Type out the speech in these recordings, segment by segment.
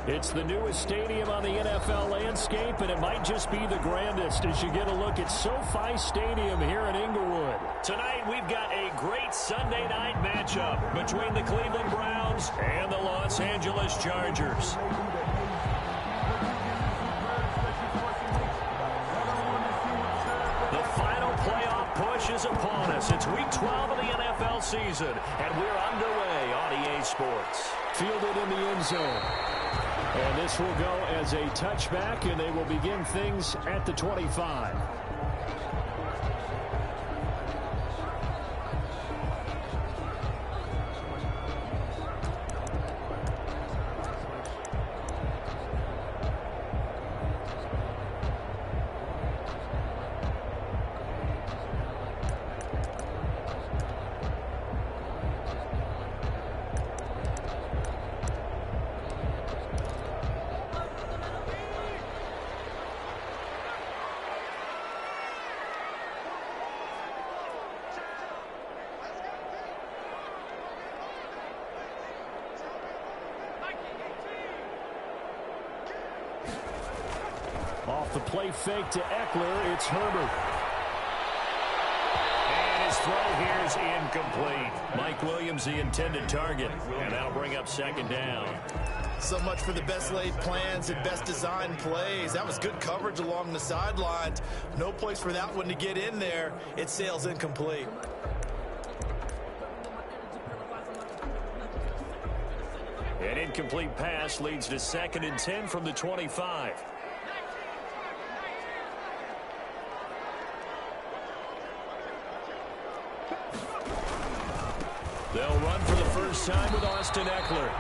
It's the newest stadium on the NFL landscape, and it might just be the grandest as you get a look at SoFi Stadium here in Inglewood. Tonight, we've got a great Sunday night matchup between the Cleveland Browns and the Los Angeles Chargers. The final playoff push is upon us. It's Week 12 of the NFL season, and we're underway on EA Sports. Fielded in the end zone. And this will go as a touchback, and they will begin things at the 25. Off the play fake to Eckler, it's Herbert. And his throw here is incomplete. Mike Williams, the intended target, and that'll bring up second down. So much for the best laid plans and best designed plays. That was good coverage along the sidelines. No place for that one to get in there. It sails incomplete. An incomplete pass leads to 2nd and 10 from the 25. They'll run for the first time with Austin Eckler.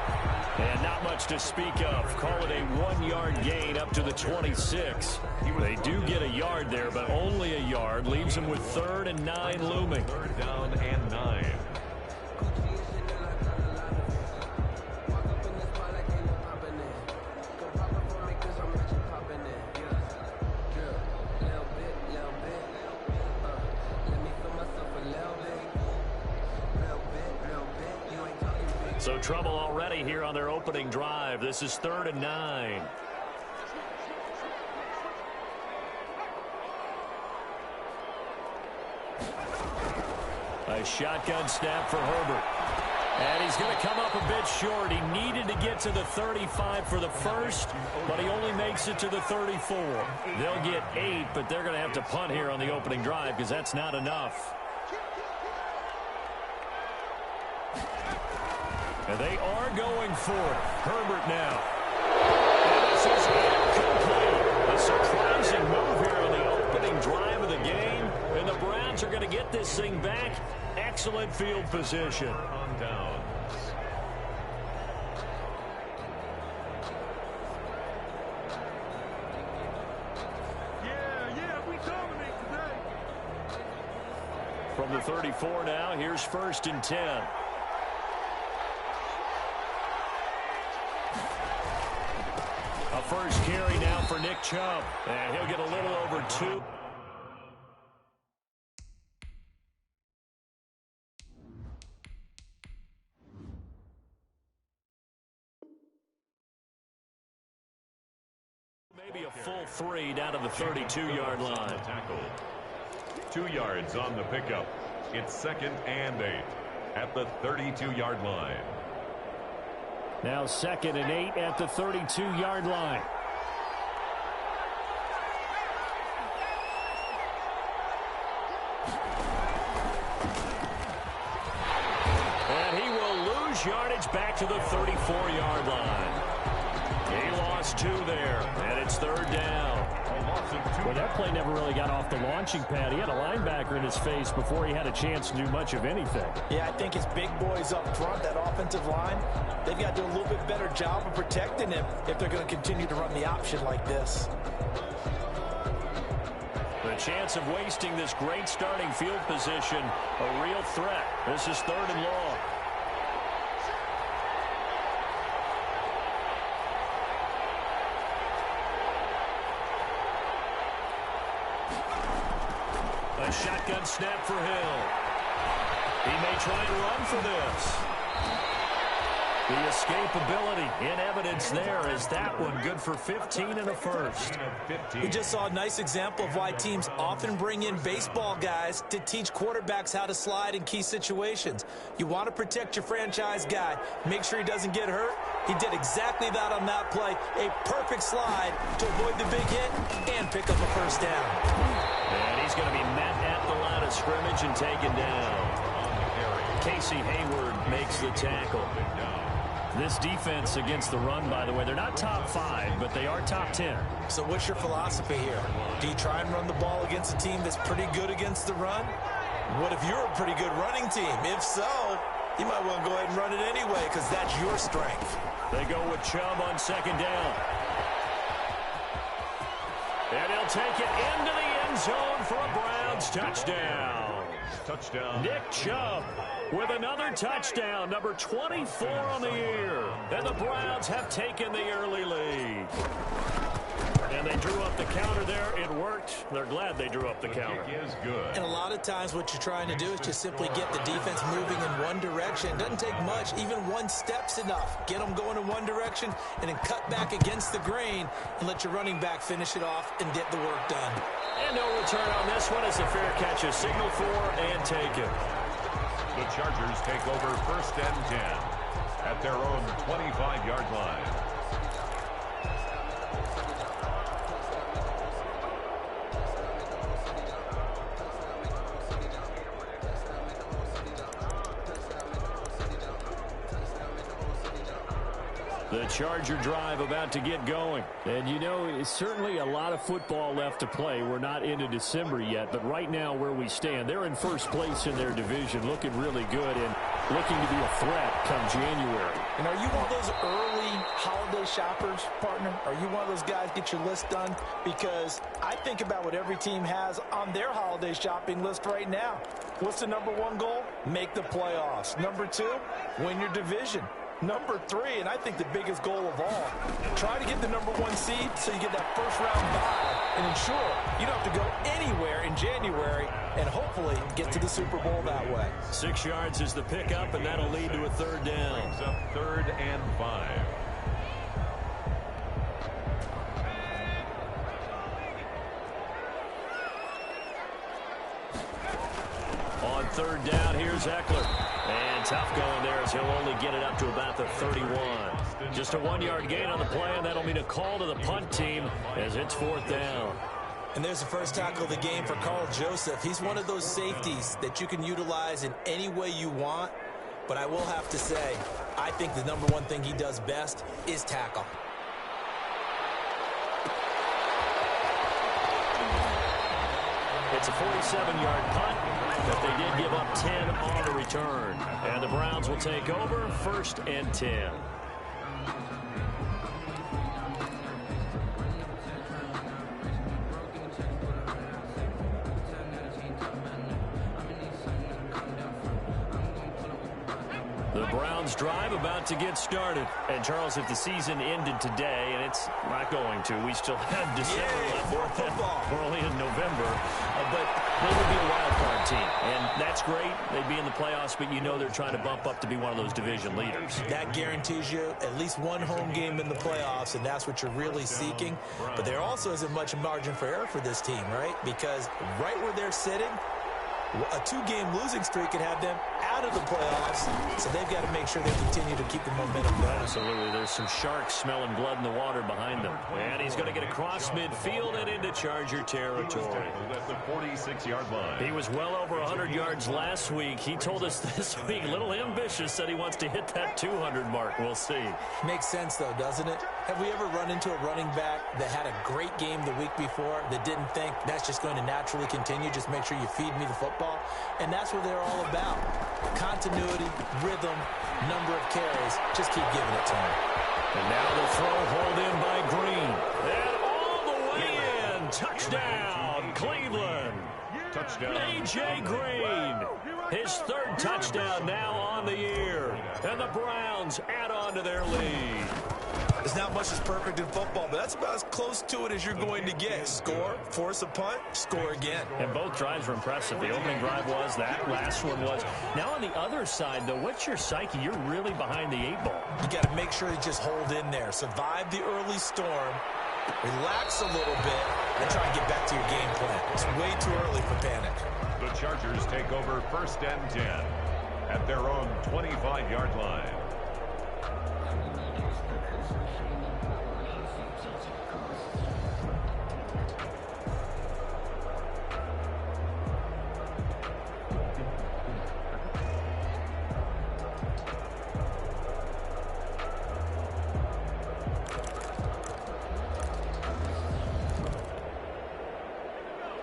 And not much to speak of. Call it a 1-yard gain up to the 26. They do get a yard there, but only a yard. Leaves them with 3rd and 9 looming. 3rd down and 9. So trouble already here on their opening drive. This is 3rd and 9. A shotgun snap for Herbert. And he's going to come up a bit short. He needed to get to the 35 for the first, but he only makes it to the 34. They'll get 8, but they're going to have to punt here on the opening drive because that's not enough. And they are going for it. Herbert now. And this is incomplete. A surprising move here on the opening drive of the game. And the Browns are going to get this thing back. Excellent field position. On downs. Yeah, we dominate today. From the 34 now, here's 1st and 10. A first carry now for Nick Chubb. And he'll get a little over 2. Maybe a full 3 down to the 32-yard line. Tackle. 2 yards on the pickup. It's 2nd and 8 at the 32-yard line. Now 2nd and 8 at the 32-yard line. And he will lose yardage back to the 34-yard line. He lost 2 there, and it's 3rd down. Well, that play never really got off the launching pad. He had a linebacker in his face before he had a chance to do much of anything. Yeah, I think it's big boys up front, that offensive line. They've got to do a little bit better job of protecting him if they're going to continue to run the option like this. The chance of wasting this great starting field position, a real threat. This is 3rd and long. A shotgun snap for Hill. He may try and run for this. The escapability in evidence there as that one good for 15 and a first. We just saw a nice example of why teams often bring in baseball guys to teach quarterbacks how to slide in key situations. You want to protect your franchise guy. Make sure he doesn't get hurt. He did exactly that on that play. A perfect slide to avoid the big hit and pick up a first down. And he's going to be met at the line of scrimmage and taken down. Casey Hayward makes the tackle. This defense against the run, by the way, they're not top 5, but they are top 10. So what's your philosophy here? Do you try and run the ball against a team that's pretty good against the run? What if you're a pretty good running team? If so, you might well go ahead and run it anyway because that's your strength. They go with Chubb on second down. And he'll take it into the end zone for a Browns touchdown. Touchdown. Nick Chubb with another touchdown, number 24 on the year. And the Browns have taken the early lead. And they drew up the counter there. It worked. They're glad they drew up the counter. Kick is good. And a lot of times what you're trying to do is just simply get the defense moving in one direction. It doesn't take much. Even one step's enough. Get them going in one direction and then cut back against the grain and let your running back finish it off and get the work done. And no return on this one as the fair catch is signaled for and taken. The Chargers take over first and 10 at their own 25-yard line. The Charger drive about to get going. And, you know, it's certainly a lot of football left to play. We're not into December yet, but right now where we stand, they're in first place in their division, looking really good and looking to be a threat come January. And are you one of those early holiday shoppers, partner? Are you one of those guys get your list done? Because I think about what every team has on their holiday shopping list right now. What's the number 1 goal? Make the playoffs. Number 2, win your division. Number 3, and I think the biggest goal of all, try to get the number 1 seed so you get that first round bye and ensure you don't have to go anywhere in January and hopefully get to the Super Bowl that way. 6 yards is the pickup, and that'll lead to a third down. Brings up 3rd and 5. On third down, here's Eckler. And tough going there as he'll only get it up to about the 31. Just a 1-yard gain on the play, and that'll mean a call to the punt team as it's 4th down. And there's the first tackle of the game for Carl Joseph. He's one of those safeties that you can utilize in any way you want. But I will have to say, I think the number 1 thing he does best is tackle. It's a 47-yard punt, but they did give up 10 on the return. And the Browns will take over 1st and 10. The Browns drive about to get started. And, Charles, if the season ended today, and it's not going to, we still have December left. More football. We're only in November. But they would be a wild card team. And that's great. They'd be in the playoffs, but you know they're trying to bump up to be one of those division leaders. That guarantees you at least 1 home game in the playoffs, and that's what you're really seeking. But there also isn't much margin for error for this team, right? Because right where they're sitting, a 2-game losing streak could have them out of the playoffs, so they've got to make sure they continue to keep the momentum going. Absolutely. There's some sharks smelling blood in the water behind them. And he's going to get across midfield and into Charger territory. At the 46-yard line. He was well over 100 yards last week. He told us this week, a little ambitious, said he wants to hit that 200 mark. We'll see. Makes sense, though, doesn't it? Have we ever run into a running back that had a great game the week before that didn't think that's just going to naturally continue? Just make sure you feed me the football. And that's what they're all about. Continuity, rhythm, number of carries. Just keep giving it to him. And now the throw hauled in by Green. And all the way in. Touchdown, Cleveland. Touchdown. A.J. Green. His 3rd touchdown now on the year. And the Browns add on to their lead. There's not much that's perfect in football, but that's about as close to it as you're going to get. Score, force a punt, score again. And both drives were impressive. The opening drive was, that last one was. Now on the other side, though, what's your psyche? You're really behind the 8-ball. You got to make sure you just hold in there. Survive the early storm, relax a little bit, and try and get back to your game plan. It's way too early for panic. The Chargers take over 1st and 10 at their own 25-yard line.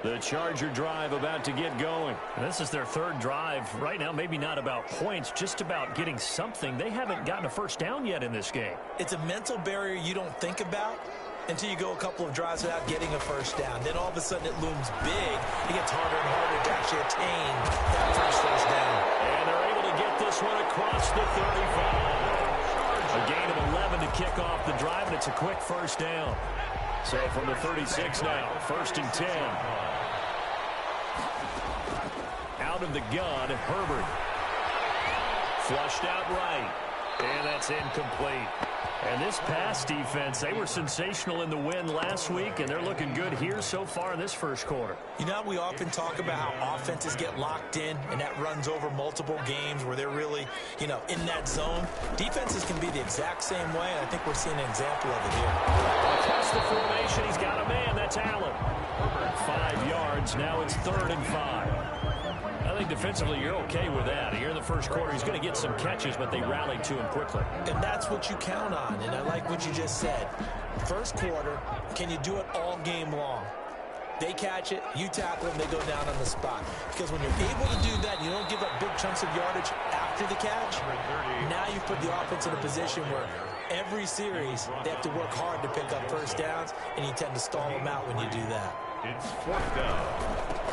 The Charger drive about to get going. And this is their 3rd drive. Right now, maybe not about points, just about getting something. They haven't gotten a first down yet in this game. It's a mental barrier you don't think about until you go a couple of drives without getting a first down. Then all of a sudden it looms big. It gets harder and harder to actually attain that first down. And they're able to get this one across the 35. A gain of 11 to kick off the drive, and it's a quick first down. So from the 36 now, 1st and 10. Out of the gun, Herbert. Flushed out right. And that's incomplete. And this pass defense, they were sensational in the win last week, and they're looking good here so far in this first quarter. You know, we often talk about how offenses get locked in, and that runs over multiple games where they're really, in that zone. Defenses can be the exact same way, and I think we're seeing an example of it here. Across the formation, he's got a man. That's Allen. 5 yards. Now it's 3rd and 5. I think defensively you're okay with that. Here in the first quarter, he's going to get some catches, but they rallied to him quickly. And that's what you count on, and I like what you just said. First quarter, can you do it all game long? They catch it, you tackle them, they go down on the spot. Because when you're able to do that, you don't give up big chunks of yardage after the catch. Now you put the offense in a position where every series they have to work hard to pick up first downs, and you tend to stall them out when you do that. It's 4th down.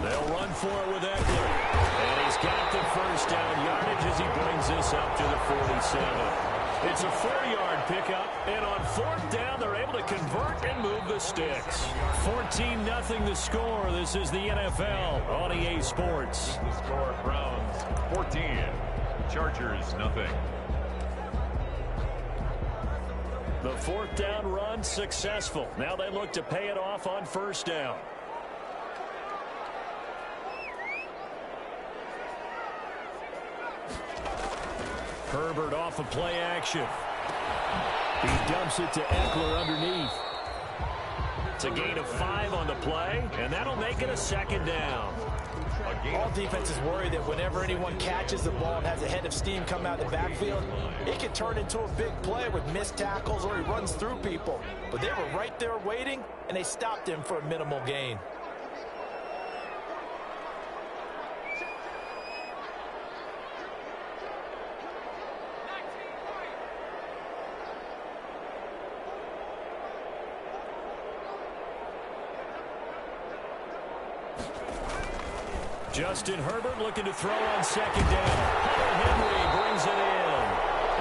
They'll run for it with Eckler. And he's got the first down yardage as he brings this up to the 47. It's a 4-yard pickup, and on 4th down, they're able to convert and move the sticks. 14-0 the score. This is the NFL on EA Sports. The score, Browns 14, Chargers nothing. The 4th down run successful. Now they look to pay it off on 1st down. Herbert off of play action. He dumps it to Eckler underneath. It's a gain of 5 on the play, and that'll make it a 2nd down. All defenses worry that whenever anyone catches the ball and has a head of steam come out of the backfield, it can turn into a big play with missed tackles or he runs through people. But they were right there waiting, and they stopped him for a minimal gain. Justin Herbert looking to throw on 2nd down. Henry brings it in.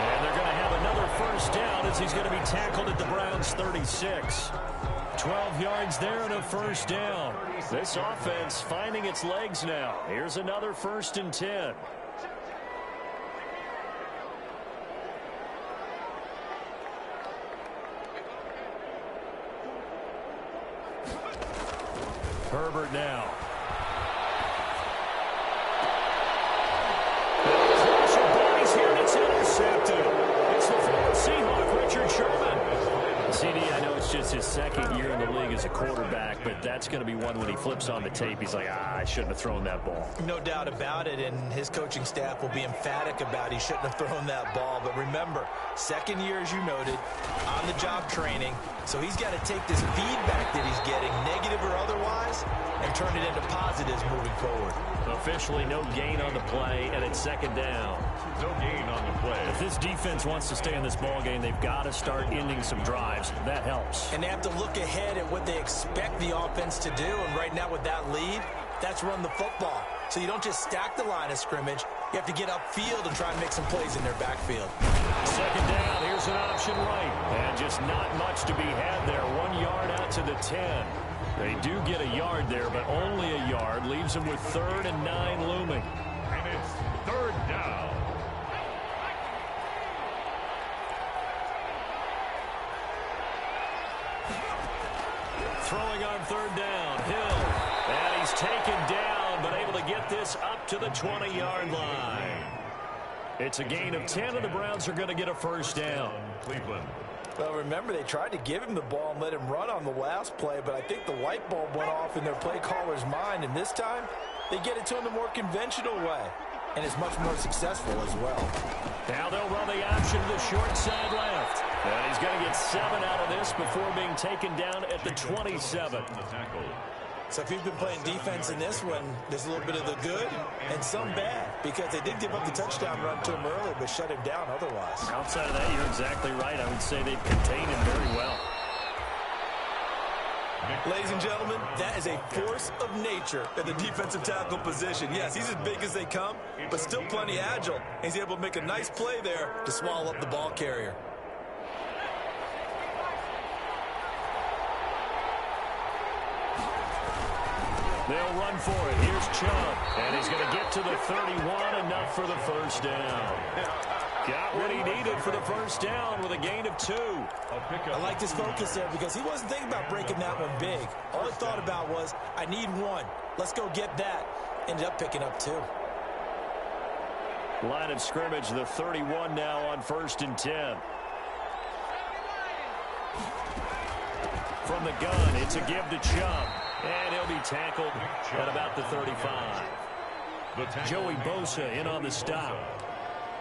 And they're going to have another first down as he's going to be tackled at the Browns' 36. 12 yards there and a first down. This offense finding its legs now. Here's another 1st and 10. Herbert now. It's the former Seahawk, Richard Sherman. CD, I know it's just his 2nd year in the league as a quarterback, but that's going to be one when he flips on the tape. He's like, I shouldn't have thrown that ball. No doubt about it, and his coaching staff will be emphatic about he shouldn't have thrown that ball. But remember, 2nd year, as you noted, on-the-job training. So he's got to take this feedback that he's getting, negative or otherwise, and turn it into positives moving forward. Officially no gain on the play, and it's 2nd down. No gain on the play. If this defense wants to stay in this ball game, they've got to start ending some drives. That helps. And they have to look ahead at what they expect the offense to do. And right now with that lead, that's run the football. So you don't just stack the line of scrimmage. You have to get upfield and try and make some plays in their backfield. Second down, here's an option right. And just not much to be had there. 1 yard out to the 10. They do get a yard there, but only a yard. Leaves them with 3rd and 9 looming. And it's 3rd down. Throwing on 3rd down, Hill. And he's taken down, but able to get this up to the 20-yard line. It's a gain of 10, and the Browns are going to get a first down. Cleveland. Well, remember, they tried to give him the ball and let him run on the last play, but I think the light bulb went off in their play caller's mind, and this time they get it to him the more conventional way, and it's much more successful as well. Now they'll run the option to the short side left. And he's going to get 7 out of this before being taken down at the 27. So if you've been playing defense in this one, there's a little bit of the good and some bad, because they did give up the touchdown run to him earlier, but shut him down otherwise. Outside of that, you're exactly right. I would say they've contained him very well. Ladies and gentlemen, that is a force of nature at the defensive tackle position. Yes, he's as big as they come, but still plenty agile. He's able to make a nice play there to swallow up the ball carrier. They'll run for it. Here's Chubb. And he's going to get to the 31, enough for the first down. Got what he needed for the first down with a gain of 2. I like his focus there because he wasn't thinking about breaking that one big. All he thought about was, I need 1. Let's go get that. Ended up picking up 2. Line of scrimmage, the 31 now on 1st and 10. From the gun, it's a give to Chubb. And he'll be tackled at about the 35. Joey Bosa in on the stop.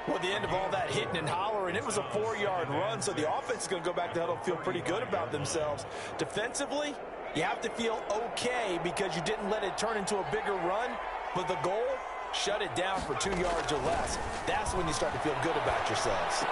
Well, the end of all that hitting and hollering, it was a 4-yard run, so the offense is going to go back to huddle and feel pretty good about themselves. Defensively, you have to feel okay because you didn't let it turn into a bigger run, but the goal, shut it down for 2 yards or less. That's when you start to feel good about yourselves.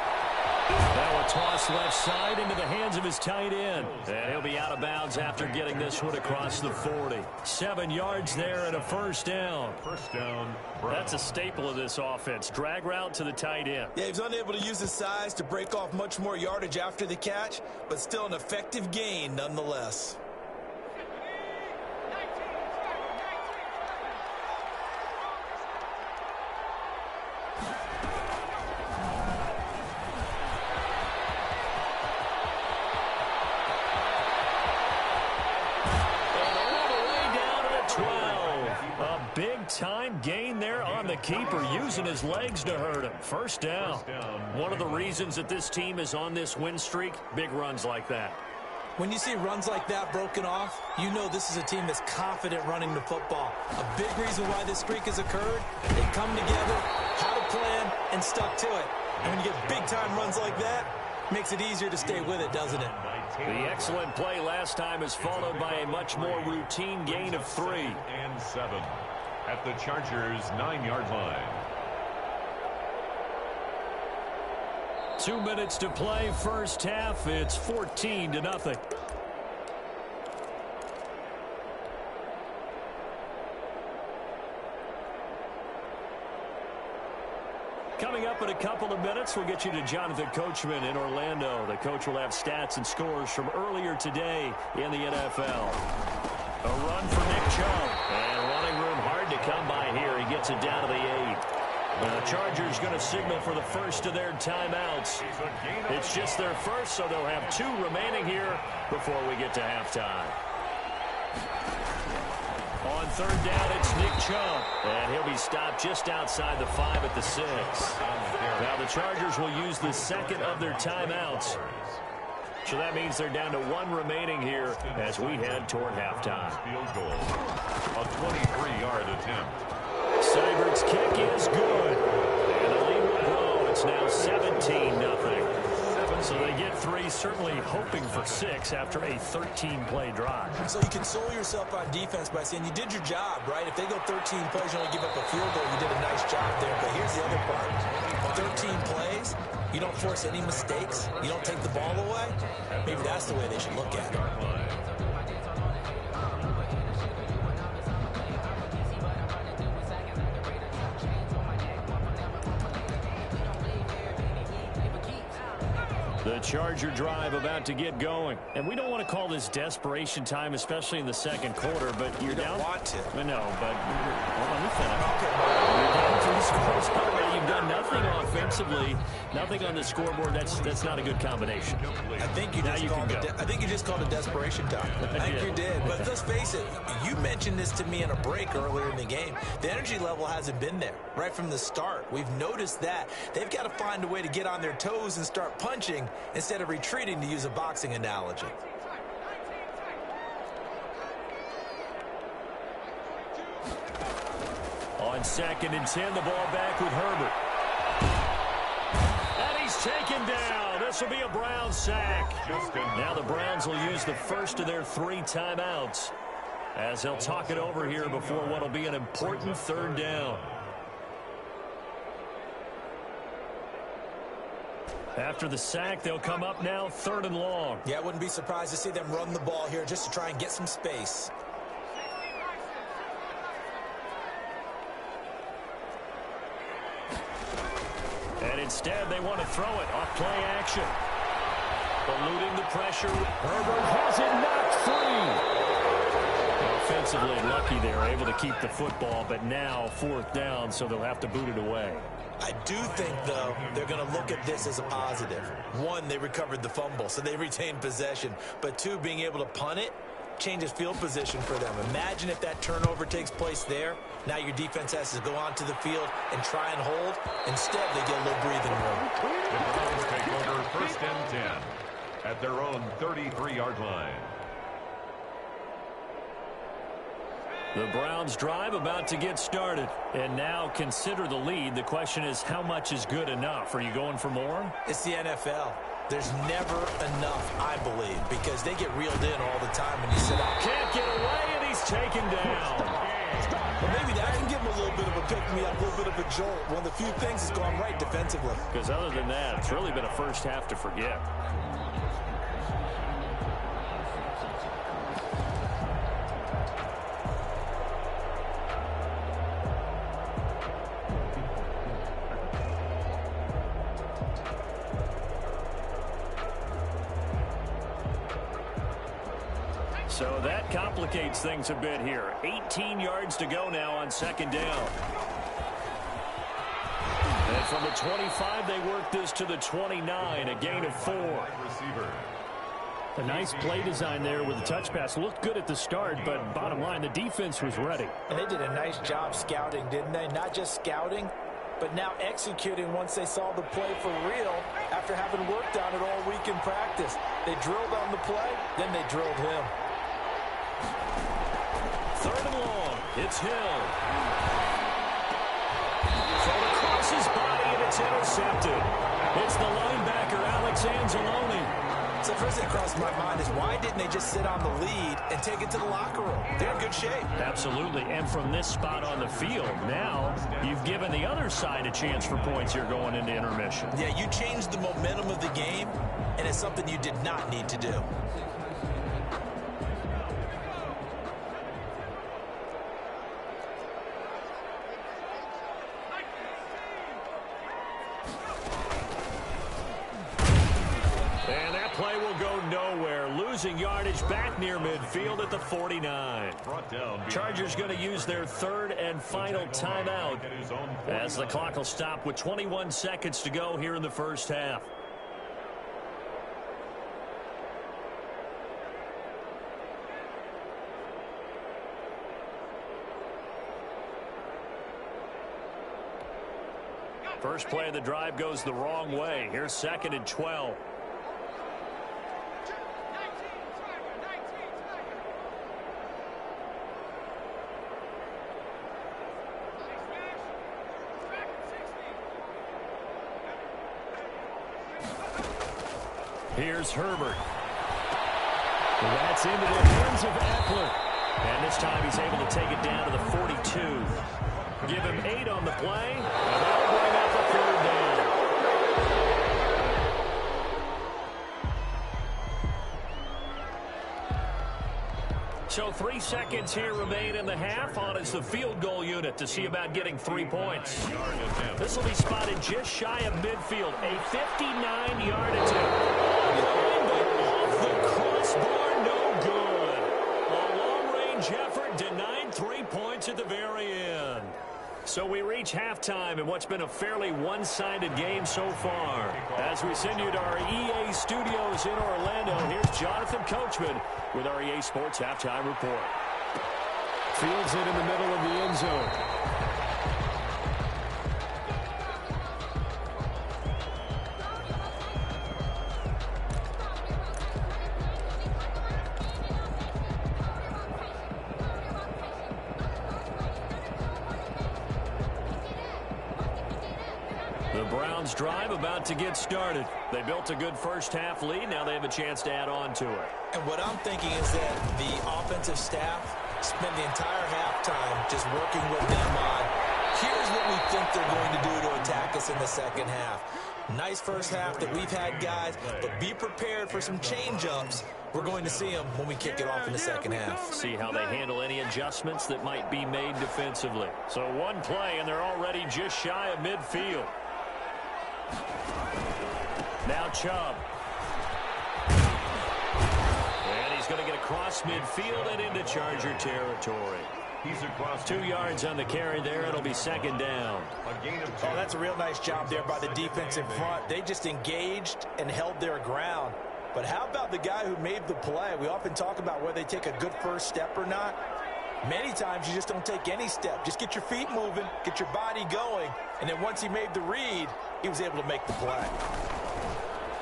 Now a toss left side into the hands of his tight end. And he'll be out of bounds after getting this one across the 40. 7 yards there and a first down. First down. That's a staple of this offense. Drag route to the tight end. Yeah, he's unable to use his size to break off much more yardage after the catch, but still an effective gain nonetheless. Time gain there on the keeper, using his legs to hurt him. First down. One of the reasons that this team is on this win streak, big runs like that. When you see runs like that broken off, you know this is a team that's confident running the football. A big reason why this streak has occurred, they come together, had a plan, and stuck to it. And when you get big-time runs like that, it makes it easier to stay with it, doesn't it? The excellent play last time is followed by a much more routine gain of 3. And 7. At the Chargers' 9-yard line. 2 minutes to play, first half. It's 14-0. Coming up in a couple of minutes, we'll get you to Jonathan Coachman in Orlando. The coach will have stats and scores from earlier today in the NFL. A run for Nick Chubb. And running room hard to come by here. He gets it down to the 8. The Chargers going to signal for the first of their timeouts. It's just their first, so they'll have 2 remaining here before we get to halftime. On third down, it's Nick Chubb. And he'll be stopped just outside the 5 at the 6. Now the Chargers will use the second of their timeouts. So that means they're down to 1 remaining here as we head toward halftime. Field goal. A 23-yard attempt. Seibert's kick is good. And the lead will grow. It's now 17-0. So they get 3, certainly hoping for 6 after a 13-play drive. So you console yourself on defense by saying you did your job, right? If they go 13 plays, you only give up a field goal, you did a nice job there. But here's the other part. 13 plays, you don't force any mistakes, you don't take the ball away. Maybe that's the way they should look at it. The Charger drive about to get going. And we don't want to call this desperation time, especially in the second quarter, but you're down. You don't want to. I know, but let me finish. You're down 3 scores already. You've done nothing offensively, nothing on the scoreboard. That's not a good combination. I think you just called it desperation time. I think you did. But let's face it, you mentioned this to me in a break earlier in the game. The energy level hasn't been there right from the start. We've noticed that. They've got to find a way to get on their toes and start punching instead of retreating, to use a boxing analogy. On 2nd and 10, the ball back with Herbert. And he's taken down. This will be a Browns sack. Now the Browns will use the first of their 3 timeouts as they'll talk it over here before what will be an important 3rd down. After the sack, they'll come up now 3rd and long. Yeah, I wouldn't be surprised to see them run the ball here just to try and get some space. And instead, they want to throw it off play action. Eluding the pressure. Herbert has it knocked free. Offensively lucky they're able to keep the football, but now 4th down, so they'll have to boot it away. I do think, though, they're going to look at this as a positive. 1, they recovered the fumble, so they retained possession. But 2, being able to punt it changes field position for them. Imagine if that turnover takes place there. Now your defense has to go onto the field and try and hold. Instead, they get a little breathing room. The Browns take over 1st and 10 at their own 33-yard line. The Browns drive about to get started. And now consider the lead. The question is, how much is good enough? Are you going for more? It's the NFL. There's never enough, I believe, because they get reeled in all the time when you sit out. Can't get away, and he's taken down. But maybe that can give him a little bit of a pick-me-up, a little bit of a jolt. One of the few things that's gone right defensively. Because other than that, it's really been a first half to forget. So that complicates things a bit here. 18 yards to go now on 2nd down. And from the 25, they work this to the 29, a gain of 4. A nice play design there with the touch pass. Looked good at the start, but bottom line, the defense was ready. And they did a nice job scouting, didn't they? Not just scouting, but now executing once they saw the play for real after having worked on it all week in practice. They drilled on the play, then they drilled him. 3rd and long. It's Hill. Thrown across his body, and it's intercepted. It's the linebacker, Alex Anzalone. So first thing that crossed my mind is, why didn't they just sit on the lead and take it to the locker room? They're in good shape. Absolutely. And from this spot on the field, now you've given the other side a chance for points here going into intermission. Yeah, you changed the momentum of the game, and it's something you did not need to do. Losing yardage back near midfield at the 49. Chargers going to use their 3rd and final timeout as the clock will stop with 21 seconds to go here in the first half. First play of the drive goes the wrong way. Here's 2nd and 12. Here's Herbert. That's into the hands of Eckler. And this time he's able to take it down to the 42. Give him 8 on the play, and that'll bring up a 3rd down. So 3 seconds here remain in the half. On is the field goal unit to see about getting 3 points. This will be spotted just shy of midfield. A 59-yard attempt. Off the crossbar, no good. A long-range effort denied 3 points at the very end. So we reach halftime in what's been a fairly one-sided game so far. As we send you to our EA studios in Orlando, here's Jonathan Coachman with our EA Sports Halftime Report. Fields it in the middle of the end zone. The Browns drive about to get started. They built a good first-half lead. Now they have a chance to add on to it. And what I'm thinking is that the offensive staff spent the entire halftime just working with them on, here's what we think they're going to do to attack us in the second half. Nice first half that we've had, guys, but be prepared for some change-ups. We're going to see them when we kick it off in the second half. See how they handle any adjustments that might be made defensively. So one play, and they're already just shy of midfield. Now Chubb. And he's going to get across midfield and into Charger territory. He's across 2 yards on the carry there. It'll be second down. a gain of 2. Oh, that's a real nice job there by the defense in front. They just engaged and held their ground. But how about the guy who made the play? We often talk about whether they take a good first step or not. Many times you just don't take any step. Just get your feet moving, get your body going, and then once he made the read, he was able to make the play.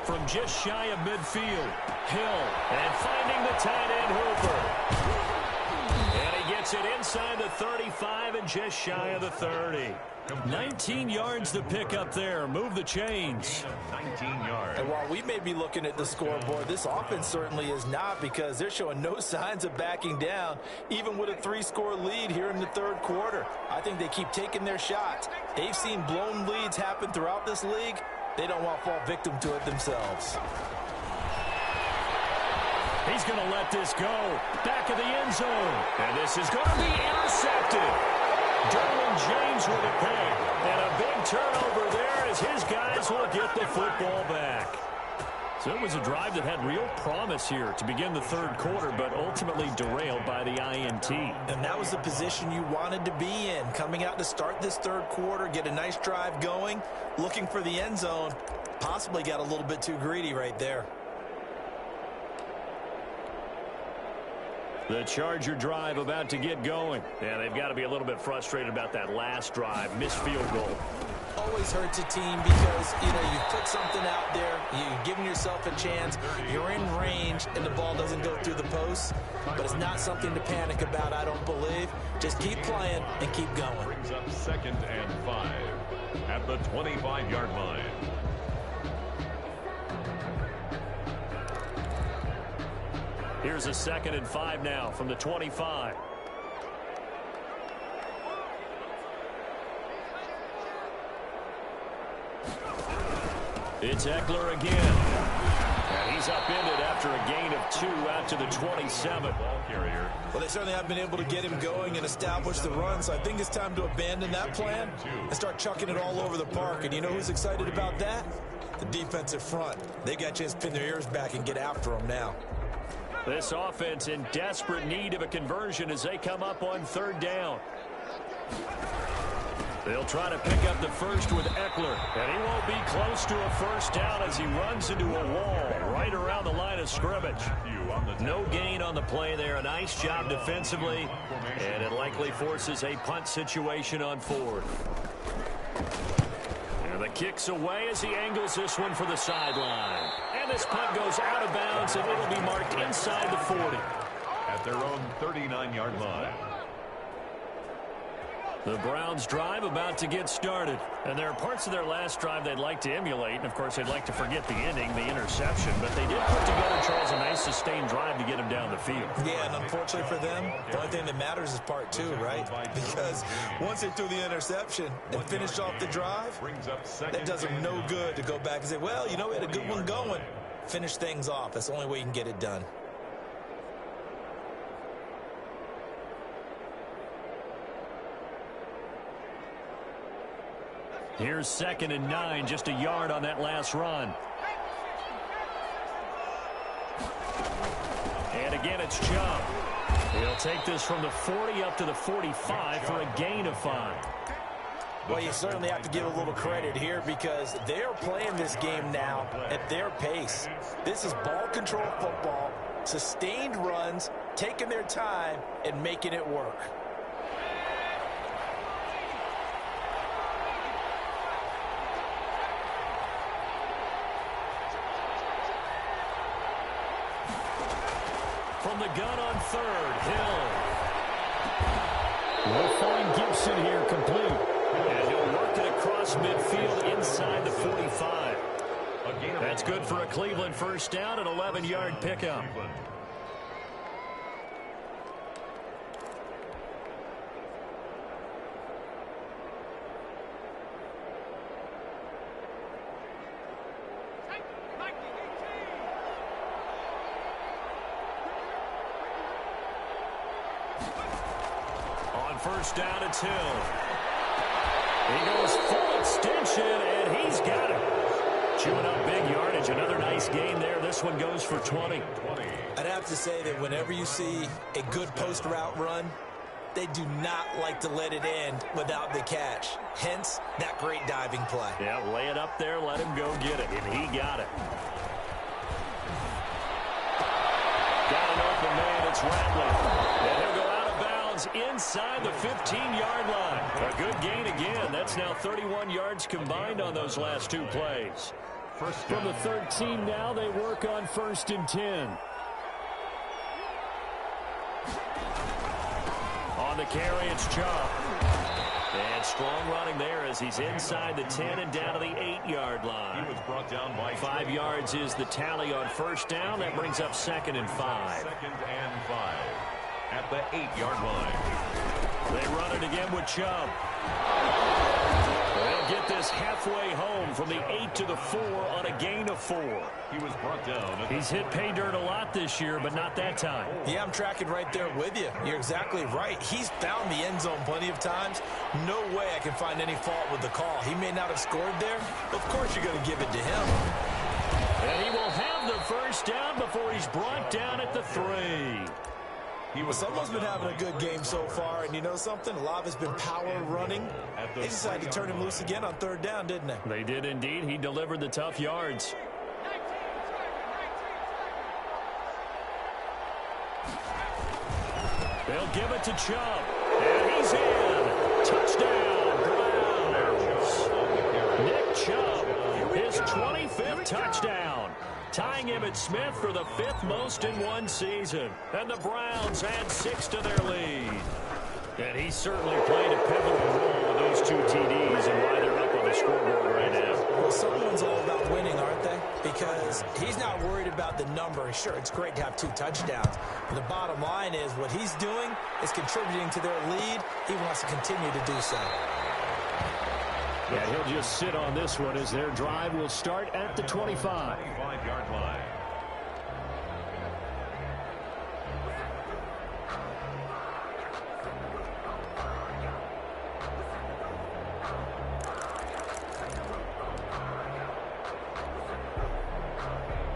From just shy of midfield, Hill, and finding the tight end Hooper. And he gets it inside the 35 and just shy of the 30. 19 yards to pick up there. Move the chains. 19 yards. And while we may be looking at the scoreboard, this offense certainly is not, because they're showing no signs of backing down, even with a 3-score lead here in the third quarter. I think they keep taking their shots. They've seen blown leads happen throughout this league. They don't want to fall victim to it themselves. He's going to let this go. Back of the end zone. And this is going to be intercepted. Derwin James with a pick. And a big turnover there as his guys will get the football back. So it was a drive that had real promise here to begin the third quarter, but ultimately derailed by the INT. And that was the position you wanted to be in. Coming out to start this third quarter, get a nice drive going, looking for the end zone. Possibly got a little bit too greedy right there. The Charger drive about to get going. Yeah, they've got to be a little bit frustrated about that last drive. Missed field goal. Always hurts a team because, you've put something out there, you've given yourself a chance, you're in range, and the ball doesn't go through the posts. But it's not something to panic about, I don't believe. Just keep playing and keep going. Brings up 2nd and 5 at the 25-yard line. Here's a 2nd and 5 now from the 25. It's Eckler again. And he's upended after a gain of 2 out to the 27. Ball carrier. Well, they certainly have been able to get him going and establish the run, so I think it's time to abandon that plan and start chucking it all over the park. And you know who's excited about that? The defensive front. They got a chance to pin their ears back and get after him now. This offense in desperate need of a conversion as they come up on 3rd down. They'll try to pick up the first with Eckler, and he won't be close to a first down as he runs into a wall right around the line of scrimmage. No gain on the play there. A nice job defensively, and it likely forces a punt situation on 4th. And the kick's away as he angles this one for the sideline. And this punt goes out of bounds, and it'll be marked inside the 40. At their own 39-yard line. The Browns drive about to get started. And there are parts of their last drive they'd like to emulate. And, of course, they'd like to forget the ending, the interception. But they did put together, Charles, a nice sustained drive to get him down the field. Yeah, and unfortunately for them, the only thing that matters is part 2, right? Because once they threw the interception and finished off the drive, that does them no good to go back and say, well, we had a good one going. Finish things off. That's the only way you can get it done. Here's 2nd and 9, just a yard on that last run. And again, it's Chubb. He'll take this from the 40 up to the 45 for a gain of 5. Well, you certainly have to give a little credit here because they're playing this game now at their pace. This is ball control football, sustained runs, taking their time, and making it work. From the gun on 3rd, Hill. We'll find Gibson here complete. And he'll work it across midfield inside the 45. That's good for a Cleveland first down, an 11-yard pickup. On first down, it's Hill. He goes full extension, and he's got it. Chewing up big yardage. Another nice gain there. This one goes for 20. I'd have to say that whenever you see a good post route run, they do not like to let it end without the catch. Hence, that great diving play. Yeah, lay it up there, let him go get it, and he got it. Got an open man, it's Rattler. And he'll go out of bounds inside the 15-yard line. A good gain again. That's now 31 yards combined on those last 2 plays. From the 13 now, they work on 1st and 10. On the carry, it's Chubb. And strong running there as he's inside the 10 and down to the 8-yard line. He was brought down by 5 yards is the tally on first down. That brings up 2nd and 5. 2nd and 5 at the 8-yard line. They run it again with Chubb. They'll get this halfway home from the 8 to the 4 on a gain of 4. He was brought down. He's hit pay dirt a lot this year, but not that time. Yeah, I'm tracking right there with you. You're exactly right. He's found the end zone plenty of times. No way I can find any fault with the call. He may not have scored there, but of course you're going to give it to him. And he will have the first down before he's brought down at the 3. Someone's been having a good game so far, and you know something? A lot of it's been power running. They decided to turn him loose again on 3rd down, didn't they? They did indeed. He delivered the tough yards. They'll give it to Chubb. And he's in. Touchdown, Browns. Nick Chubb, his 25th touchdown. Tying Emmitt Smith for the 5th most in one season. And the Browns add 6 to their lead. And he certainly played a pivotal role with those 2 TDs and why they're up on the scoreboard right now. Well, someone's all about winning, aren't they? Because he's not worried about the number. Sure, it's great to have 2 touchdowns. But the bottom line is what he's doing is contributing to their lead. He wants to continue to do so. Yeah, he'll just sit on this one as their drive will start at the 25. 25-yard line.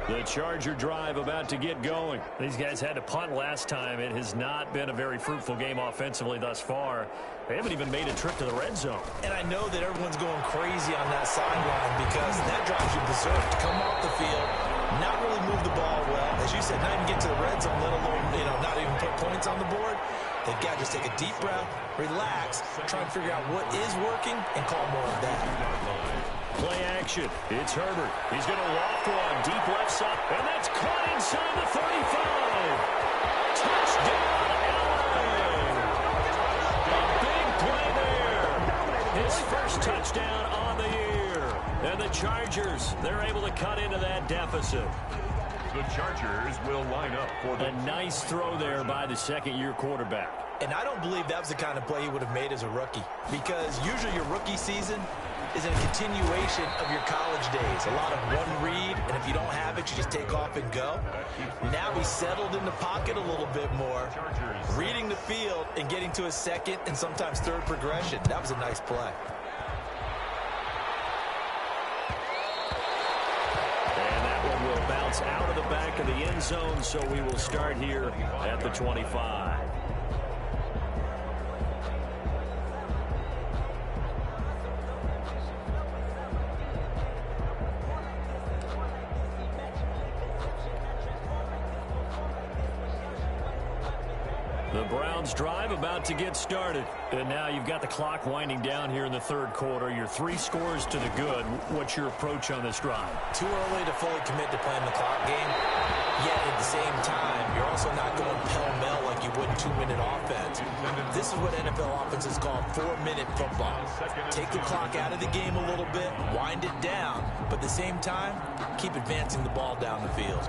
The Charger drive about to get going. These guys had to punt last time. It has not been a very fruitful game offensively thus far. They haven't even made a trip to the red zone. And I know that everyone's going crazy on that sideline because that drives you berserk to come off the field, not really move the ball well. As you said, not even get to the red zone, let alone, not even put points on the board. They've got to just take a deep breath, relax, try and figure out what is working, and call more of that. Play action. It's Herbert. He's going to loft one deep left side, and that's caught inside the 35. Touchdown, LA. A big play there. His first touchdown on the year. And the Chargers, they're able to cut into that deficit. The Chargers will line up for a nice throw there by the second-year quarterback. And I don't believe that was the kind of play he would have made as a rookie, because usually your rookie season is a continuation of your college days. A lot of one read, and if you don't have it, you just take off and go. Now he's settled in the pocket a little bit more, reading the field and getting to his second and sometimes third progression. That was a nice play. bounce out of the back of the end zone, so we will start here at the 25. The Browns drive about to get started. And now you've got the clock winding down here in the third quarter. You're 3 scores to the good. What's your approach on this drive? Too early to fully commit to playing the clock game. Yet at the same time, you're also not going pell-mell like you would 2-minute offense. This is what NFL offenses call 4-minute football. Take the clock out of the game a little bit, wind it down, but at the same time, keep advancing the ball down the field.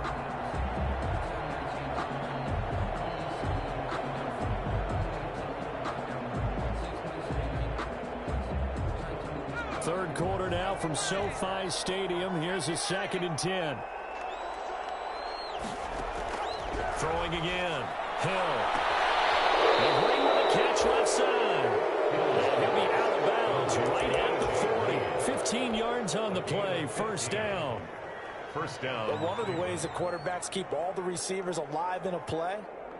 Third quarter now from SoFi Stadium. Here's a 2nd and 10. Throwing again. Hill. The ring with a catch left side. And he'll be out of bounds right at the 40. 15 yards on the play. First down. First down. But one of the ways the quarterbacks keep all the receivers alive in a play,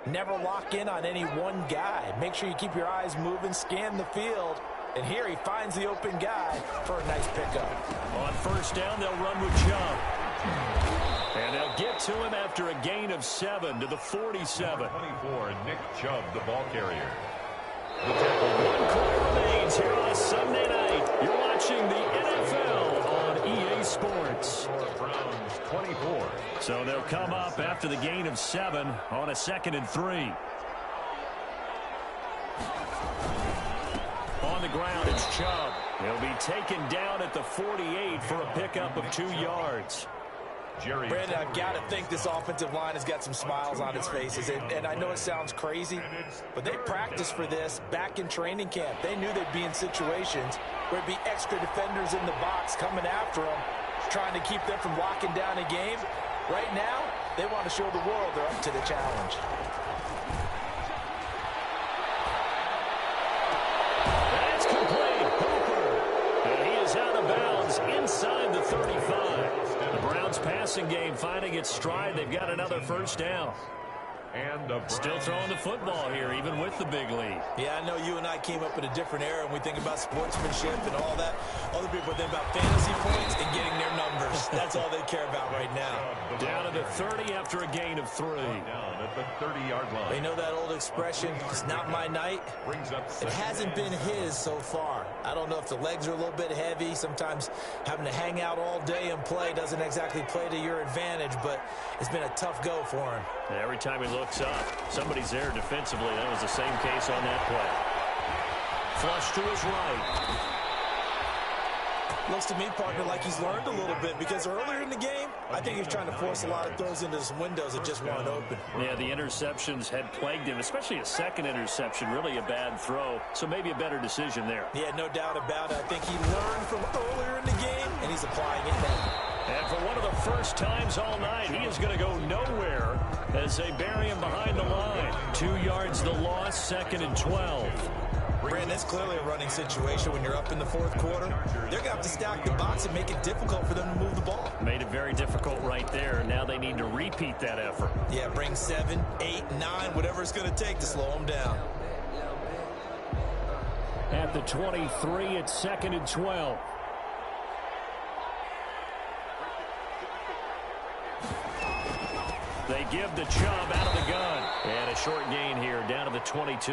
never lock in on any one guy. Make sure you keep your eyes moving, scan the field. And here he finds the open guy for a nice pickup. On first down, they'll run with Chubb. And they'll get to him after a gain of 7 to the 47. 24, Nick Chubb, the ball carrier. The tackle. 1 quarter remains here on a Sunday night. You're watching the NFL on EA Sports. Browns 24. So they'll come up after the gain of 7 on a 2nd and 3. On the ground, it's Chubb. He'll be taken down at the 48 for a pickup of 2 yards. Brandon, I've got to think this offensive line has got some smiles on its faces. And I know it sounds crazy, but they practiced for this back in training camp. They knew they'd be in situations where there'd be extra defenders in the box coming after them, trying to keep them from locking down a game. Right now, they want to show the world they're up to the challenge. That's complete. Hooper. And he is out of bounds inside the 35. The Browns passing game finding its stride. They've got another first down. And still throwing the football here, even with the big lead. Yeah, I know you and I came up in a different era and we think about sportsmanship and all that. Other people think about fantasy points and getting their numbers. That's all they care about right now. Down to the 30 after a gain of 3. Down at the 30-yard line. They know that old expression, it's not my night. It hasn't been his so far. I don't know if the legs are a little bit heavy. Sometimes having to hang out all day and play doesn't exactly play to your advantage, but it's been a tough go for him. Every time he looks up, somebody's there defensively. That was the same case on that play. Flush to his right. Looks to me, partner, like he's learned a little bit because earlier in the game, I think he was trying to force a lot of throws into some windows that just weren't open. Yeah, the interceptions had plagued him, especially a second interception, really a bad throw. So maybe a better decision there. Yeah, no doubt about it. I think he learned from earlier in the game, and he's applying it now. And for one of the first times all night, he is going to go nowhere as they bury him behind the line. 2 yards the loss, 2nd and 12. Brandon, that's clearly a running situation when you're up in the fourth quarter. They're going to have to stack the box and make it difficult for them to move the ball. Made it very difficult right there. Now they need to repeat that effort. Yeah, bring 7, 8, 9, whatever it's going to take to slow them down. At the 23, it's 2nd and 12. They give the Chubb out of the gun. And a short gain here down to the 22.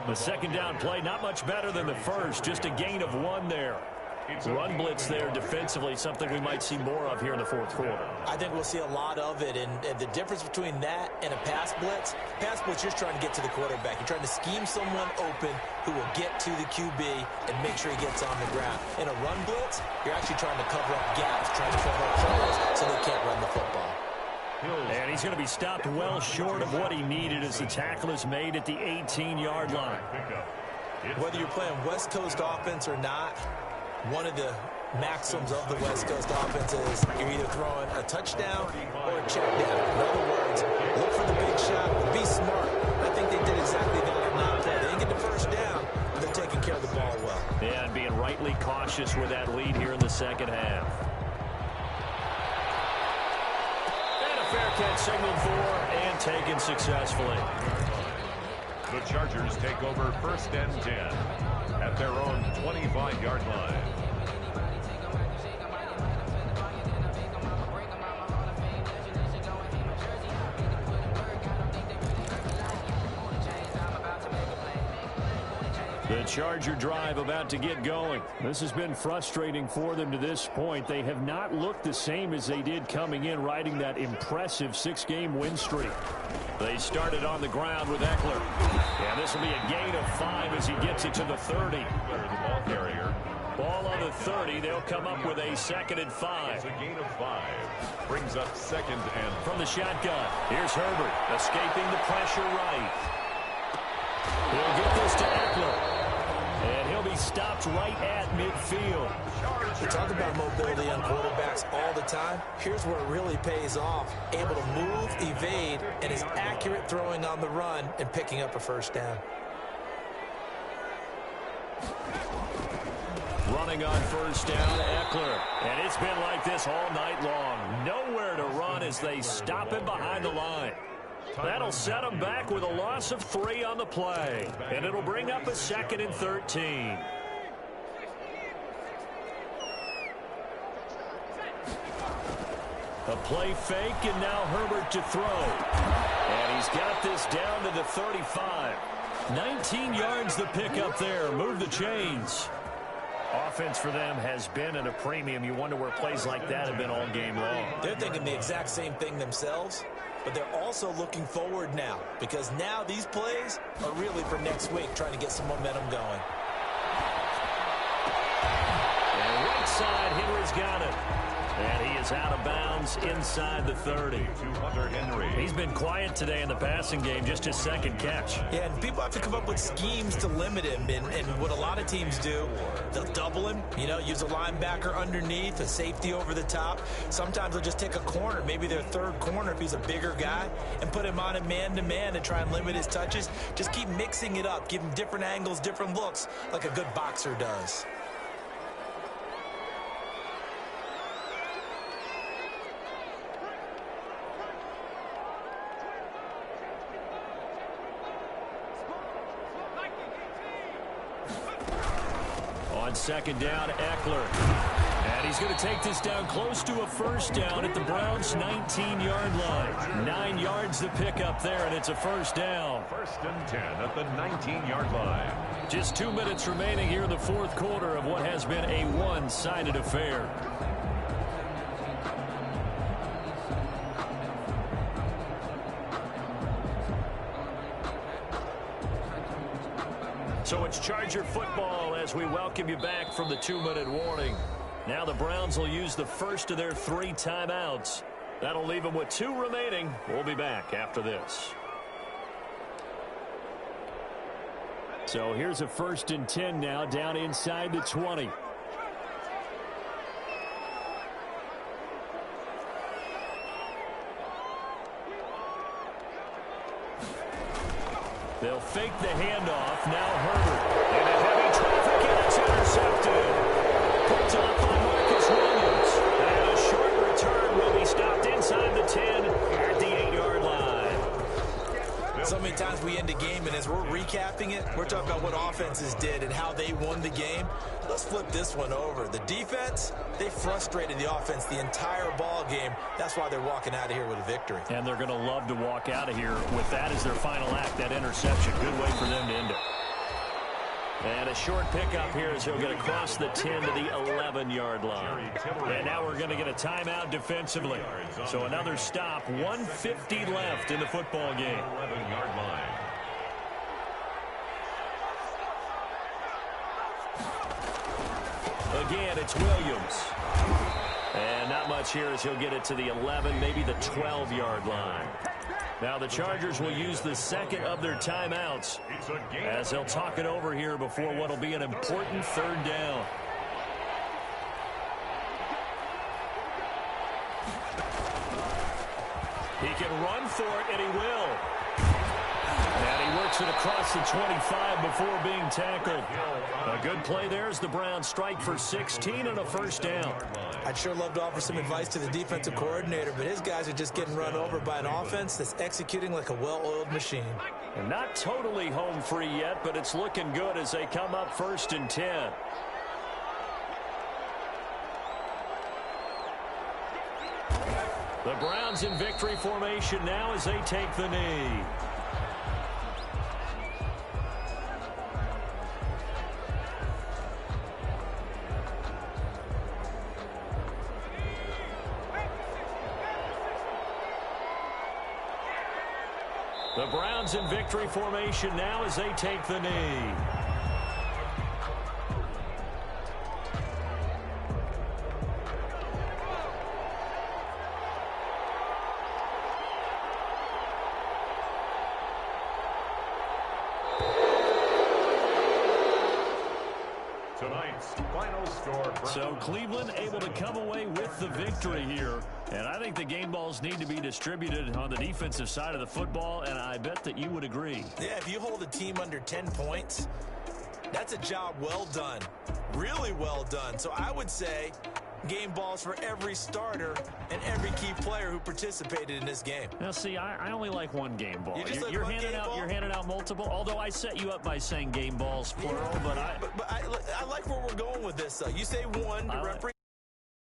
The second down play, not much better than the first. Just a gain of 1 there. Run blitz there defensively, something we might see more of here in the fourth quarter. I think we'll see a lot of it. And the difference between that and a pass blitz, you're trying to get to the quarterback. You're trying to scheme someone open who will get to the QB and make sure he gets on the ground. In a run blitz, you're actually trying to cover up gaps, trying to cover up holes so they can't run the football. And he's going to be stopped well short of what he needed as the tackle is made at the 18-yard line. Whether you're playing West Coast offense or not, one of the maxims of the West Coast offense is you're either throwing a touchdown or a check down. In other words, look for the big shot, be smart. I think they did exactly that on that play. They didn't get the first down, but they're taking care of the ball well. Yeah, and being rightly cautious with that lead here in the second half. fair catch signaled for and taken successfully. The Chargers take over 1st and 10 at their own 25-yard line. The Charger drive about to get going. This has been frustrating for them to this point. They have not looked the same as they did coming in, riding that impressive 6-game win streak. They started on the ground with Eckler. And this will be a gain of 5 as he gets it to the 30. The ball carrier. Ball on the 30. They'll come up with a 2nd and 5. It's a gain of 5. Brings up 2nd and... From the shotgun, here's Herbert, escaping the pressure right. He'll get this to Eckler. And he'll be stopped right at midfield. We talk about mobility on quarterbacks all the time. Here's where it really pays off. Able to move, evade, and is accurate throwing on the run and picking up a 1st down. Running on 1st down, Eckler. And it's been like this all night long. Nowhere to run as they stop him behind the line. That'll set him back with a loss of 3 on the play. And it'll bring up a 2nd and 13. A play fake, and now Herbert to throw. And he's got this down to the 35. 19 yards the pickup there. Move the chains. Offense for them has been at a premium. You wonder where plays like that have been all game long. They're thinking the exact same thing themselves. But they're also looking forward now, because now these plays are really for next week, trying to get some momentum going. And right side, Henry's got it. And he is out of bounds inside the 30. To Hunter Henry. He's been quiet today in the passing game, just his 2nd catch. Yeah, and people have to come up with schemes to limit him. And what a lot of teams do, they'll double him, use a linebacker underneath, a safety over the top. Sometimes they'll just take a corner, maybe their 3rd corner if he's a bigger guy, and put him on a man-to-man and try and limit his touches. Just keep mixing it up, give him different angles, different looks, like a good boxer does. On 2nd down, Eckler. And he's going to take this down close to a 1st down at the Browns' 19-yard line. 9 yards the pickup there, and it's a 1st down. 1st and 10 at the 19-yard line. Just 2 minutes remaining here in the 4th quarter of what has been a one-sided affair. So it's Charger football as we welcome you back from the 2-minute warning. Now the Browns will use the first of their 3 timeouts. That'll leave them with 2 remaining. We'll be back after this. So here's a 1st and 10 now, down inside the 20. They'll fake the handoff. Now Herbert. In a heavy traffic, and it's intercepted. Picked up by Marcus Williams. And a short return will be stopped inside the 10 at the 8-yard line. So many times we end a game, and as we're recapping it, we're talking about what offenses did and how they won the game. Let's flip this one over. The defense, they frustrated the offense the entire ball game. That's why they're walking out of here with a victory. And they're going to love to walk out of here with that as their final act, that interception. Good way for them to end it. And a short pickup here as he'll get across the 10 to the 11-yard line. And now we're going to get a timeout defensively. So another stop, 1:50 left in the football game. 11-yard line. Again, it's Williams. And not much here as he'll get it to the 11, maybe the 12-yard line. Now the Chargers will use the second of their timeouts as they'll talk it over here before what will be an important 3rd down. He can run for it, and he will. And he works it across the 25 before being tackled. A good play there as the Browns strike for 16 and a first down. I'd sure love to offer some advice to the defensive coordinator, but his guys are just getting run over by an offense that's executing like a well-oiled machine. And not totally home free yet, but it's looking good as they come up 1st and 10. The Browns in victory formation now as they take the knee. The Browns in victory formation now as they take the knee. Tonight's final score. So Cleveland able to come away with the victory here. And I think the game balls need to be distributed on the defensive side of the football, and I bet that you would agree. Yeah, if you hold a team under 10 points, that's a job well done. Really well done. So I would say game balls for every starter and every key player who participated in this game. Now, see, I only like one game ball. You're handing out multiple. Although I set you up by saying game balls plural, but I like where we're going with this. You say one to represent.